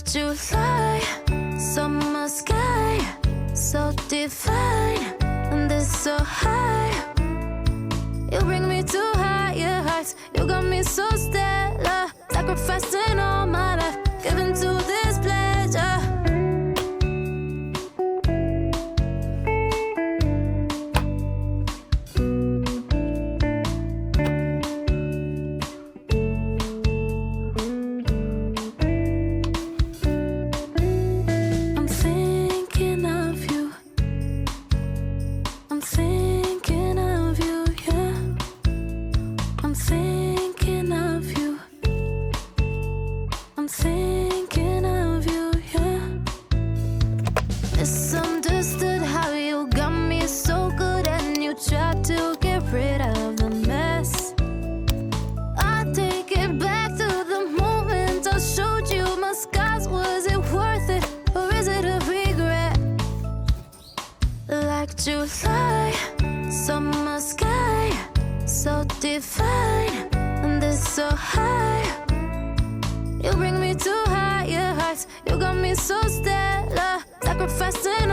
July, summer sky, so divine, and it's so high. You bring me to higher heights. You got me so stellar, sacrificing all my life, giving to this pleasure. Misunderstood how you got me so good and you tried to get rid of the mess. I take it back to the moment I showed you my scars. Was it worth it or is it a regret? Like July, summer sky, so divine, and it's so high. You bring me to higher heights. You got me so stellar, sacrificing